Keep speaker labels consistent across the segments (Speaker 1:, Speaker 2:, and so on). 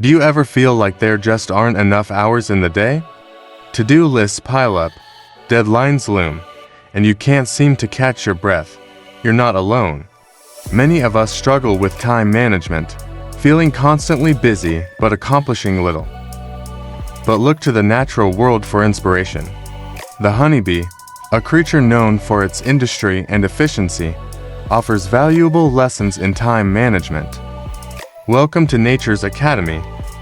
Speaker 1: Do you ever feel like there just aren't enough hours in the day? To-do lists pile up, deadlines loom, and you can't seem to catch your breath. You're not alone. Many of us struggle with time management, feeling constantly busy but accomplishing little. But look to the natural world for inspiration. The honeybee, a creature known for its industry and efficiency, offers valuable lessons in time management. Welcome to Nature's Academy,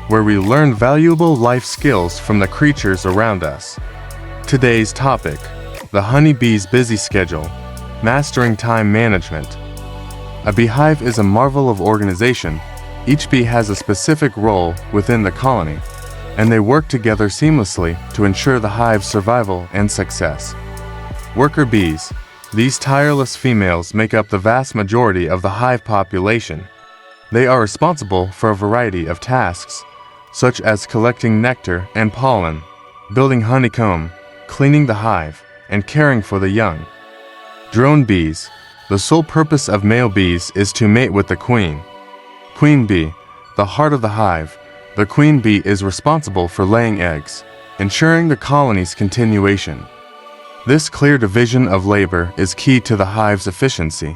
Speaker 1: where we learn valuable life skills from the creatures around us. Today's topic: the honeybee's busy schedule, mastering time management. A beehive is a marvel of organization. Each bee has a specific role within the colony, and they work together seamlessly to ensure the hive's survival and success. Worker bees. These tireless females make up the vast majority of the hive population. They are responsible for a variety of tasks, such as collecting nectar and pollen, building honeycomb, cleaning the hive, and caring for the young. Drone bees. The sole purpose of male bees is to mate with the queen. Queen bee. The heart of the hive. The queen bee is responsible for laying eggs, ensuring the colony's continuation. This clear division of labor is key to the hive's efficiency.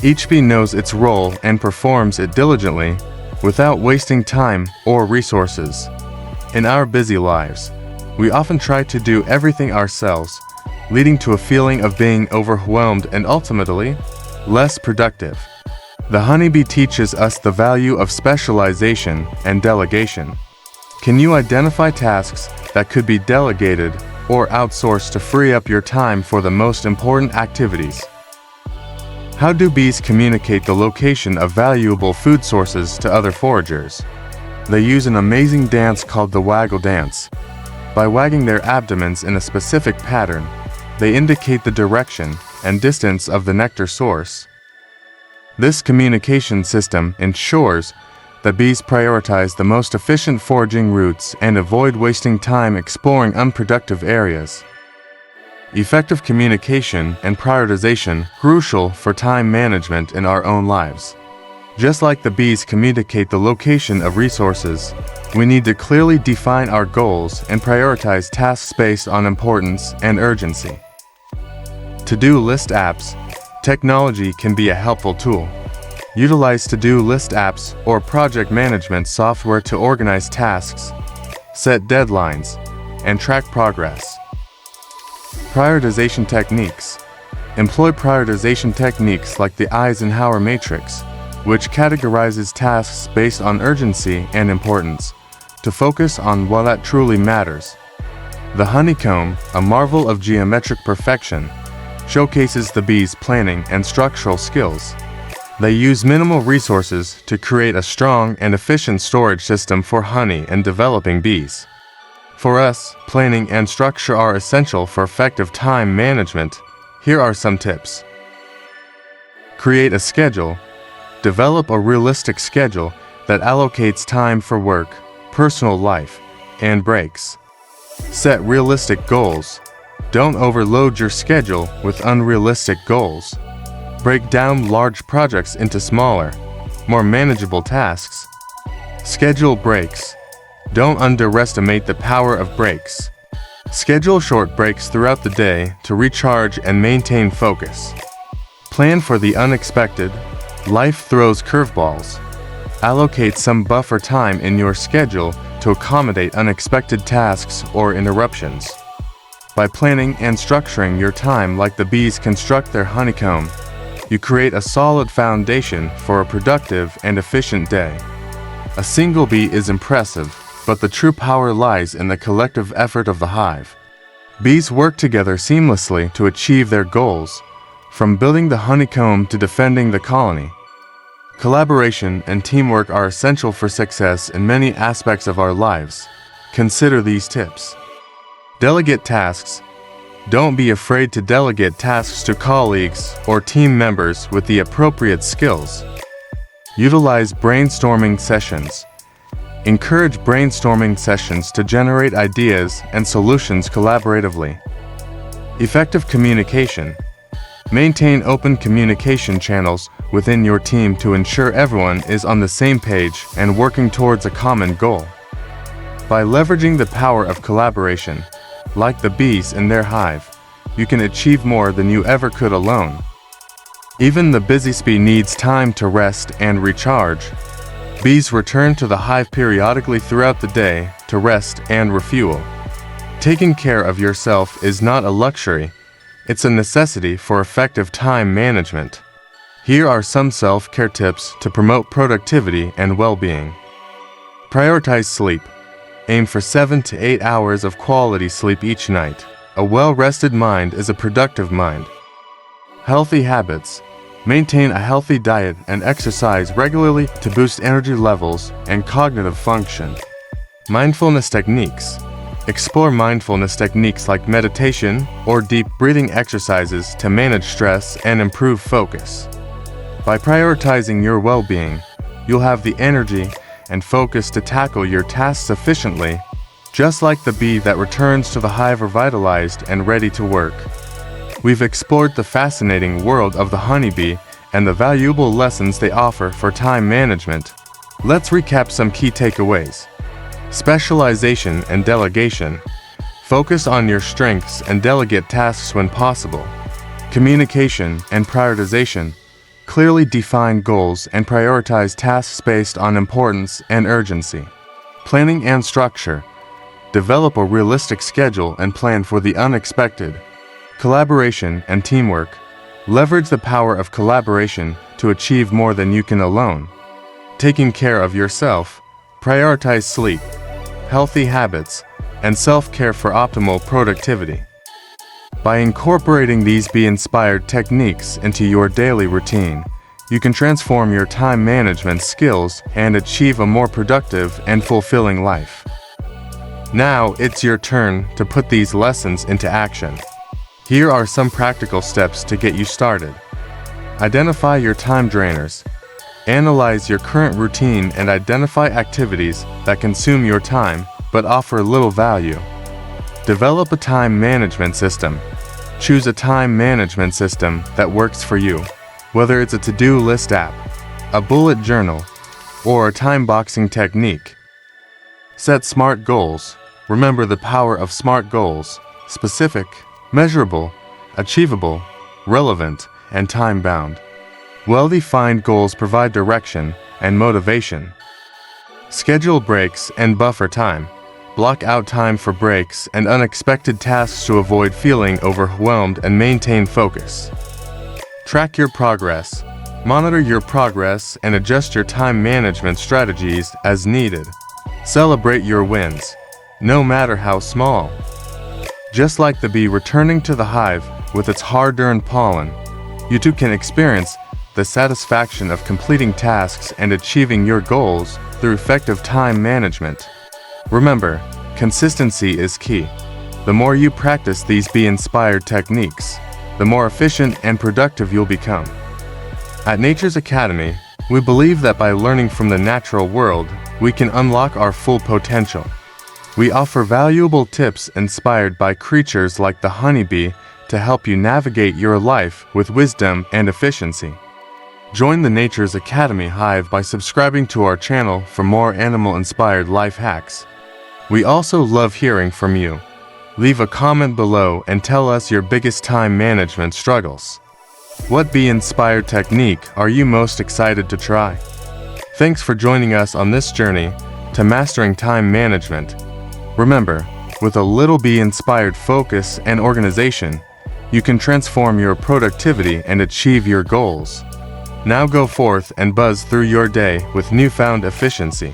Speaker 1: Each bee knows its role and performs it diligently, without wasting time or resources. In our busy lives, we often try to do everything ourselves, leading to a feeling of being overwhelmed and ultimately, less productive. The honeybee teaches us the value of specialization and delegation. Can you identify tasks that could be delegated or outsourced to free up your time for the most important activities? How do bees communicate the location of valuable food sources to other foragers? They use an amazing dance called the waggle dance. By wagging their abdomens in a specific pattern, they indicate the direction and distance of the nectar source. This communication system ensures that bees prioritize the most efficient foraging routes and avoid wasting time exploring unproductive areas. Effective communication and prioritization crucial for time management in our own lives. Just like the bees communicate the location of resources, we need to clearly define our goals and prioritize tasks based on importance and urgency. To-do list apps. Technology can be a helpful tool. Utilize to-do list apps or project management software to organize tasks, set deadlines, and track progress. Prioritization techniques. Employ prioritization techniques like the Eisenhower matrix, which categorizes tasks based on urgency and importance, to focus on what that truly matters. The honeycomb, a marvel of geometric perfection, showcases the bees' planning and structural skills. They use minimal resources to create a strong and efficient storage system for honey and developing bees. For us, planning and structure are essential for effective time management. Here are some tips. Create a schedule. Develop a realistic schedule that allocates time for work, personal life, and breaks. Set realistic goals. Don't overload your schedule with unrealistic goals. Break down large projects into smaller, more manageable tasks. Schedule breaks. Don't underestimate the power of breaks. Schedule short breaks throughout the day to recharge and maintain focus. Plan for the unexpected. Life throws curveballs. Allocate some buffer time in your schedule to accommodate unexpected tasks or interruptions. By planning and structuring your time like the bees construct their honeycomb, you create a solid foundation for a productive and efficient day. A single bee is impressive, but the true power lies in the collective effort of the hive. Bees work together seamlessly to achieve their goals, from building the honeycomb to defending the colony. Collaboration and teamwork are essential for success in many aspects of our lives. Consider these tips. Delegate tasks. Don't be afraid to delegate tasks to colleagues or team members with the appropriate skills. Utilize brainstorming sessions. Encourage brainstorming sessions to generate ideas and solutions collaboratively. Effective communication. Maintain open communication channels within your team to ensure everyone is on the same page and working towards a common goal. By leveraging the power of collaboration, like the bees in their hive, you can achieve more than you ever could alone. Even the busy bee needs time to rest and recharge. Bees return to the hive periodically throughout the day to rest and refuel. Taking care of yourself is not a luxury, it's a necessity for effective time management. Here are some self-care tips to promote productivity and well-being. Prioritize sleep. Aim for 7 to 8 hours of quality sleep each night. A well-rested mind is a productive mind. Healthy habits. Maintain a healthy diet and exercise regularly to boost energy levels and cognitive function. Mindfulness techniques. Explore mindfulness techniques like meditation or deep breathing exercises to manage stress and improve focus. By prioritizing your well-being, you'll have the energy and focus to tackle your tasks efficiently, just like the bee that returns to the hive revitalized and ready to work. We've explored the fascinating world of the honeybee and the valuable lessons they offer for time management. Let's recap some key takeaways. Specialization and delegation. Focus on your strengths and delegate tasks when possible. Communication and prioritization. Clearly define goals and prioritize tasks based on importance and urgency. Planning and structure. Develop a realistic schedule and plan for the unexpected. Collaboration and teamwork. Leverage the power of collaboration to achieve more than you can alone. Taking care of yourself. Prioritize sleep, healthy habits, and self-care for optimal productivity. By incorporating these bee-inspired techniques into your daily routine, you can transform your time management skills and achieve a more productive and fulfilling life. Now it's your turn to put these lessons into action. Here are some practical steps to get you started. Identify your time drainers. Analyze your current routine and identify activities that consume your time but offer little value. Develop a time management system. Choose a time management system that works for you, whether it's a to-do list app, a bullet journal, or a time boxing technique. Set SMART goals. Remember the power of SMART goals: specific, measurable, achievable, relevant, and time-bound. Well-defined goals provide direction and motivation. Schedule breaks and buffer time. Block out time for breaks and unexpected tasks to avoid feeling overwhelmed and maintain focus. Track your progress. Monitor your progress and adjust your time management strategies as needed. Celebrate your wins, no matter how small. Just like the bee returning to the hive with its hard-earned pollen, you too can experience the satisfaction of completing tasks and achieving your goals through effective time management. Remember, consistency is key. The more you practice these bee-inspired techniques, the more efficient and productive you'll become. At Nature's Academy, we believe that by learning from the natural world, we can unlock our full potential. We offer valuable tips inspired by creatures like the honeybee to help you navigate your life with wisdom and efficiency. Join the Nature's Academy Hive by subscribing to our channel for more animal-inspired life hacks. We also love hearing from you. Leave a comment below and tell us your biggest time management struggles. What bee-inspired technique are you most excited to try? Thanks for joining us on this journey to mastering time management. Remember, with a little bee-inspired focus and organization, you can transform your productivity and achieve your goals. Now go forth and buzz through your day with newfound efficiency.